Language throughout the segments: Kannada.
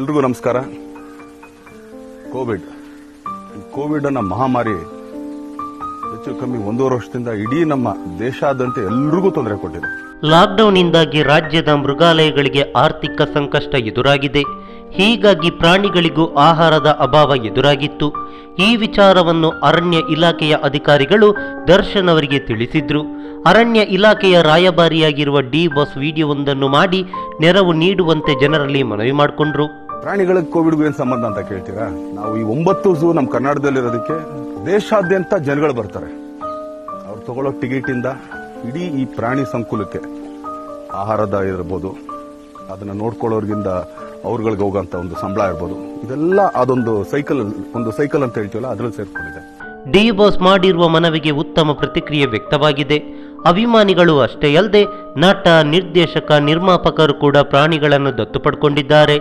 ಎಲ್ರಿಗೂ ನಮಸ್ಕಾರ. ಕೋವಿಡ್ ಅನ್ನೋ ಮಹಾಮಾರಿ ಹೆಚ್ಚು ಕಮ್ಮಿ 1.5 ವರ್ಷದಿಂದ ಇಡೀ ನಮ್ಮ ದೇಶಾದ್ಯಂತ ಎಲ್ರಿಗೂ ತೊಂದರೆ ಕೊಟ್ಟಿದೆ. ಲಾಕ್ಡೌನ್ನಿಂದಾಗಿ ರಾಜ್ಯದ ಮೃಗಾಲಯಗಳಿಗೆ ಆರ್ಥಿಕ ಸಂಕಷ್ಟ ಎದುರಾಗಿದೆ. ಹೀಗಾಗಿ ಪ್ರಾಣಿಗಳಿಗೂ ಆಹಾರದ ಅಭಾವ ಎದುರಾಗಿತ್ತು. ಈ ವಿಚಾರವನ್ನು ಅರಣ್ಯ ಇಲಾಖೆಯ ಅಧಿಕಾರಿಗಳು ದರ್ಶನ್ ಅವರಿಗೆ ತಿಳಿಸಿದ್ರು. ಅರಣ್ಯ ಇಲಾಖೆಯ ರಾಯಭಾರಿಯಾಗಿರುವ ಡಿ ಬಾಸ್ ವಿಡಿಯೋವೊಂದನ್ನು ಮಾಡಿ ನೆರವು ನೀಡುವಂತೆ ಜನರಲ್ಲಿ ಮನವಿ ಮಾಡಿಕೊಂಡ್ರು. ಪ್ರಾಣಿಗಳಿಗೆ ಕೋವಿಡ್ಗೂ ಏನು ಸಂಬಂಧ ಅಂತ ಕೇಳ್ತೀರಾ? ನಾವು ಈ 9 ಝೂ ನಮ್ಮ ಕರ್ನಾಟಕದಲ್ಲಿರೋದಕ್ಕೆ ದೇಶಾದ್ಯಂತ ಜನಗಳು ಬರ್ತಾರೆ. ಅವ್ರು ತಗೊಳ್ಳೋ ಟಿಕೆಟಿಂದ ಇಡೀ ಈ ಪ್ರಾಣಿ ಸಂಕುಲಕ್ಕೆ ಆಹಾರದ ಇರ್ಬೋದು, ಅದನ್ನ ನೋಡ್ಕೊಳ್ಳೋರ್ಗಿಂದ ಅವ್ರಗಳಿಗೆ ಹೋಗೋಂಥ ಒಂದು ಸಂಬಳ ಇರ್ಬೋದು, ಇದೆಲ್ಲ ಅದೊಂದು ಸೈಕಲ್ ಅಂತ ಹೇಳ್ತೀವಲ್ಲ, ಅದ್ರಲ್ಲಿ ಸೇರ್ಕೊಂಡಿದೆ. ಡಿ ಬಾಸ್ ಮಾಡಿರುವ ಮನವಿಗೆ ಉತ್ತಮ ಪ್ರತಿಕ್ರಿಯೆ ವ್ಯಕ್ತವಾಗಿದೆ. ಅಭಿಮಾನಿಗಳು ಅಷ್ಟೇ ಅಲ್ಲದೆ ನಟ, ನಿರ್ದೇಶಕ, ನಿರ್ಮಾಪಕರು ಕೂಡ ಪ್ರಾಣಿಗಳನ್ನು ದತ್ತು ಪಡ್ಕೊಂಡಿದ್ದಾರೆ.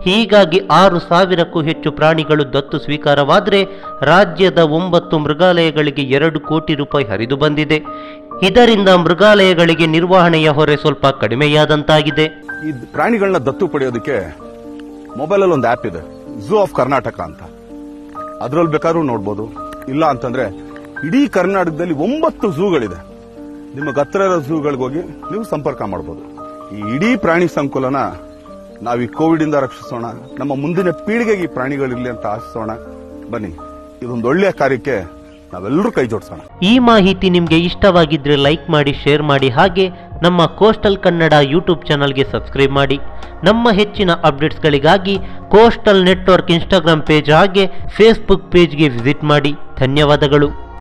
ಹೀಗಾಗಿ 6,000ಕ್ಕೂ ಹೆಚ್ಚು ಪ್ರಾಣಿಗಳು ದತ್ತು ಸ್ವೀಕಾರವಾದರೆ ರಾಜ್ಯದ 9 ಮೃಗಾಲಯಗಳಿಗೆ 2 ಕೋಟಿ ರೂಪಾಯಿ ಹರಿದು ಬಂದಿದೆ. ಇದರಿಂದ ಮೃಗಾಲಯಗಳಿಗೆ ನಿರ್ವಹಣೆಯ ಹೊರೆ ಸ್ವಲ್ಪ ಕಡಿಮೆಯಾದಂತಾಗಿದೆ. ಈ ಪ್ರಾಣಿಗಳನ್ನ ದತ್ತು ಪಡೆಯೋದಕ್ಕೆ ಮೊಬೈಲಲ್ಲಿ ಒಂದು ಆ್ಯಪ್ ಇದೆ, ಝೂ ಆಫ್ ಕರ್ನಾಟಕ ಅಂತ. ಅದರಲ್ಲಿ ಬೇಕಾದ್ರೂ ನೋಡ್ಬೋದು. ಇಲ್ಲ ಅಂತಂದ್ರೆ ಇಡೀ ಕರ್ನಾಟಕದಲ್ಲಿ 9 ಝೂಗಳಿದೆ. ನಿಮಗೆ ಹತ್ತಿರ ಇರೋ ಝೂಗಳಿಗೆ ಹೋಗಿ ನೀವು ಸಂಪರ್ಕ ಮಾಡಬಹುದು. ಈ ಇಡೀ ಪ್ರಾಣಿ ಸಂಕುಲನ ನಾವು ಈ ಕೋವಿಡ್ ಇಂದ ರಕ್ಷಿಸೋಣ, ನಮ್ಮ ಮುಂದಿನ ಪೀಳಿಗೆಗೆ ಈ ಪ್ರಾಣಿಗಳಿರ್ಲಿ ಅಂತ ಆಶಿಸೋಣ. ಬನ್ನಿ, ಇದೊಂದು ಒಳ್ಳೆಯ ಕಾರ್ಯಕ್ಕೆ ನಾವೆಲ್ಲರೂ ಕೈ ಜೋಡಿಸೋಣ. ಈ ಮಾಹಿತಿ ನಿಮಗೆ ಇಷ್ಟವಾಗಿದ್ರೆ ಲೈಕ್ ಮಾಡಿ, ಶೇರ್ ಮಾಡಿ. ಹಾಗೆ ನಮ್ಮ ಕೋಸ್ಟಲ್ ಕನ್ನಡ ಯೂಟ್ಯೂಬ್ ಚಾನಲ್ಗೆ ಸಬ್ಸ್ಕ್ರೈಬ್ ಮಾಡಿ. ನಮ್ಮ ಹೆಚ್ಚಿನ ಅಪ್ಡೇಟ್ಸ್ಗಳಿಗಾಗಿ ಕೋಸ್ಟಲ್ ನೆಟ್ವರ್ಕ್ ಇನ್ಸ್ಟಾಗ್ರಾಮ್ ಪೇಜ್ ಹಾಗೆ ಫೇಸ್ಬುಕ್ ಪೇಜ್ಗೆ ವಿಸಿಟ್ ಮಾಡಿ. ಧನ್ಯವಾದಗಳು.